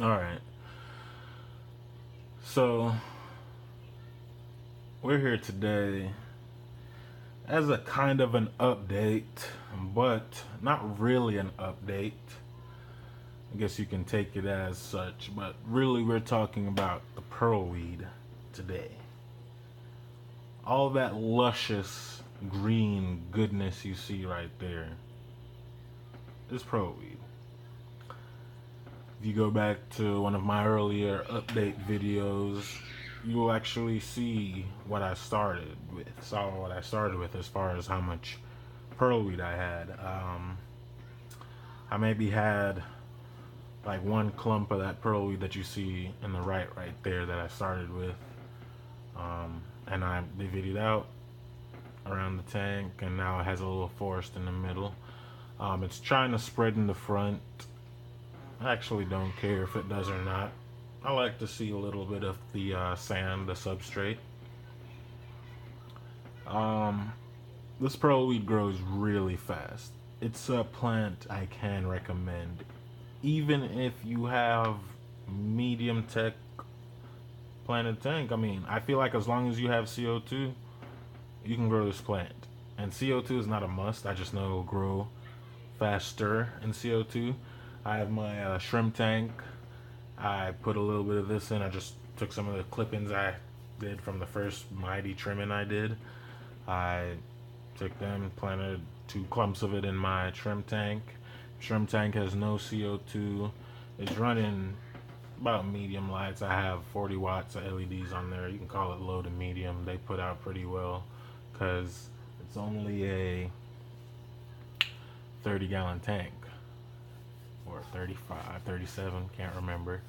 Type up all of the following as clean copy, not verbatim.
All right. So, we're here today as a kind of an update, but not really an update. I guess you can take it as such, but really, we're talking about the pearlweed today. All that luscious green goodness you see right there is pearlweed. If you go back to one of my earlier update videos, you will actually see what I started with. Saw what I started with as far as how much pearlweed I had. I maybe had like one clump of that pearlweed that you see in the right there that I started with. And I divvied it out around the tank, and now it has a little forest in the middle. It's trying to spread in the front. I actually don't care if it does or not. I like to see a little bit of the sand, the substrate. Um, this pearlweed grows really fast. It's a plant I can recommend, even if you have medium tech planted tank. I mean, I feel like as long as you have CO2, you can grow this plant. And CO2 is not a must. I just know it will grow faster in CO2. I have my shrimp tank. I put a little bit of this in. I just took some of the clippings I did from the first mighty trimming I did. I took them, planted two clumps of it in my shrimp tank. Shrimp tank has no CO2. It's running about medium lights. I have 40 watts of LEDs on there. You can call it low to medium. They put out pretty well because it's only a 30-gallon tank, or 35, 37, can't remember,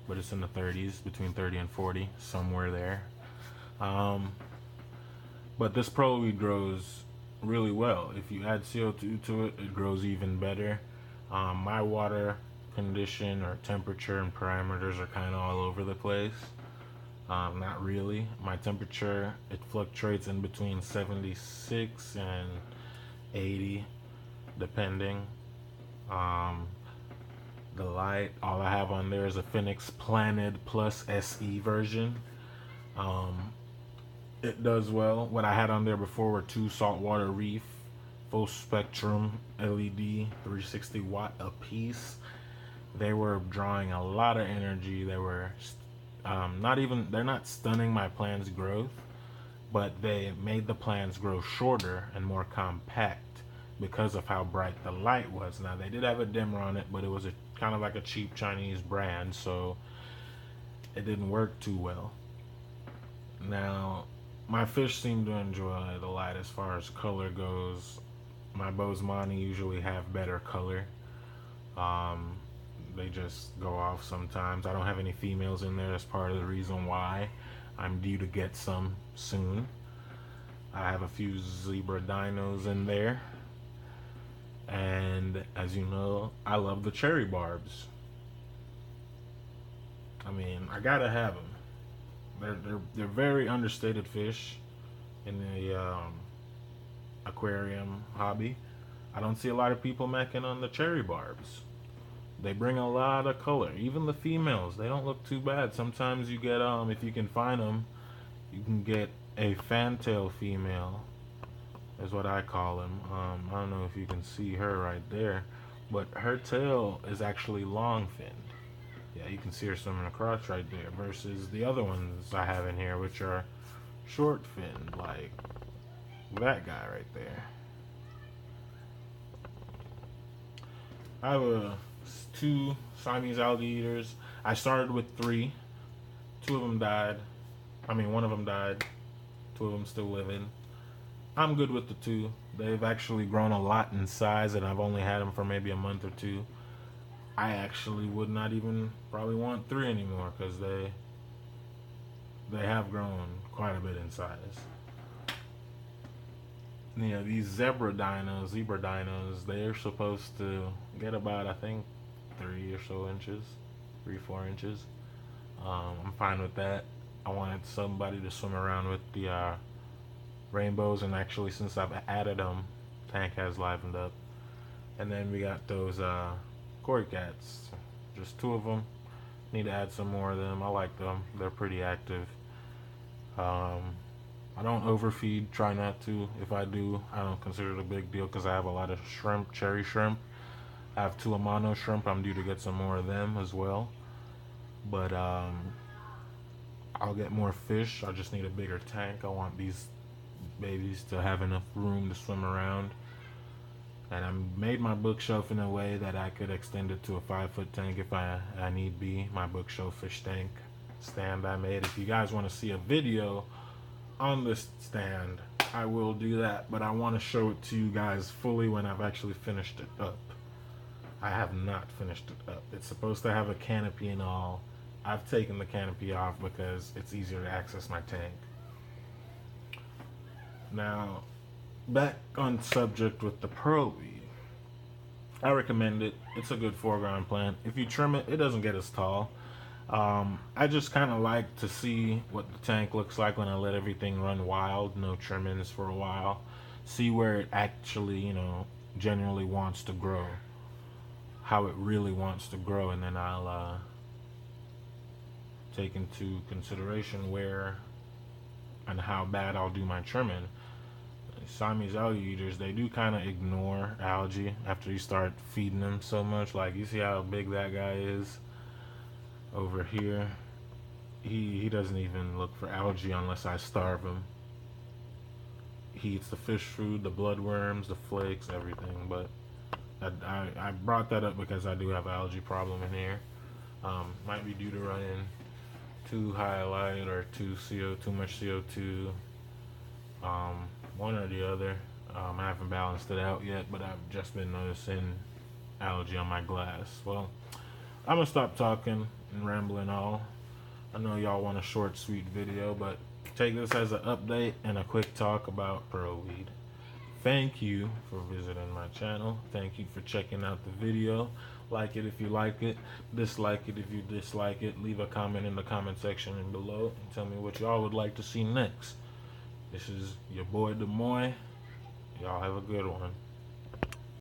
but it's in the 30s, between 30 and 40, somewhere there. Um, but this pearlweed grows really well. If you add CO2 to it, it grows even better. My water condition or temperature and parameters are kind of all over the place. Not really. My temperature, it fluctuates in between 76 and 80, depending. Um, the light, all I have on there is a Phoenix Planet Plus SE version. Um, it does well. What I had on there before were two saltwater reef full spectrum LED 360 watt a piece. They were drawing a lot of energy. They were they're not stunning my plant's growth, but they made the plants grow shorter and more compact because of how bright the light was. Now they did have a dimmer on it, but it was a kind of like a cheap Chinese brand, so it didn't work too well. Now my fish seem to enjoy the light as far as color goes. My Bosemani usually have better color. Um, they just go off sometimes. I don't have any females in there. That's part of the reason why I'm due to get some soon. I have a few zebra dinos in there. And as you know, I love the cherry barbs. I mean, I gotta have them. They're very understated fish in the aquarium hobby. I don't see a lot of people macking on the cherry barbs. They bring a lot of color. Even the females, they don't look too bad. Sometimes you get if you can find them, you can get a fantail female, is what I call them. I don't know if you can see her right there, but her tail is actually long finned. Yeah, you can see her swimming across right there. Versus the other ones I have in here, which are short finned, like that guy right there. I have two Siamese alligators. I started with three. Two of them died. I mean, one of them died. Two of them still living. I'm good with the two. They've actually grown a lot in size, and I've only had them for maybe a month or two. I actually would not even probably want three anymore because they have grown quite a bit in size. You know, these zebra dinos, they're supposed to get about, I think, 3 or so inches, 3, 4 inches. I'm fine with that. I wanted somebody to swim around with the rainbows, and actually, since I've added them, tank has livened up. And then we got those koi cats, just two of them. Need to add some more of them. I like them. They're pretty active. I don't overfeed. Try not to. If I do, I don't consider it a big deal because I have a lot of shrimp, cherry shrimp. I have two Amano shrimp. I'm due to get some more of them as well. But I'll get more fish. I just need a bigger tank. I want these babies to have enough room to swim around. And I made my bookshelf in a way that I could extend it to a 5-foot tank if I need be. My bookshelf fish tank stand I made. If you guys want to see a video on this stand, I will do that, but I want to show it to you guys fully when I've actually finished it up. I have not finished it up. It's supposed to have a canopy and all. I've taken the canopy off because it's easier to access my tank. Now, back on subject with the pearlweed. I recommend it. It's a good foreground plant. If you trim it, it doesn't get as tall. I just kind of like to see what the tank looks like when I let everything run wild, no trimmings for a while. See where it actually, generally wants to grow. How it really wants to grow, and then I'll take into consideration where and how bad I'll do my trimming. Siamese algae eaters, they do kind of ignore algae after you start feeding them so much. Like, you see how big that guy is over here? He doesn't even look for algae unless I starve him. He eats the fish food, the bloodworms, the flakes, everything. But I brought that up because I do have an algae problem in here. Might be due to running too high a light or too much CO2. One or the other. I haven't balanced it out yet, but I've just been noticing algae on my glass. Well, I'm gonna stop talking and rambling all. I know y'all want a short, sweet video, but take this as an update and a quick talk about pearlweed. Thank you for visiting my channel. Thank you for checking out the video. Like it if you like it. Dislike it if you dislike it. Leave a comment in the comment section and below and tell me what y'all would like to see next. This is your boy Demoy. Y'all have a good one.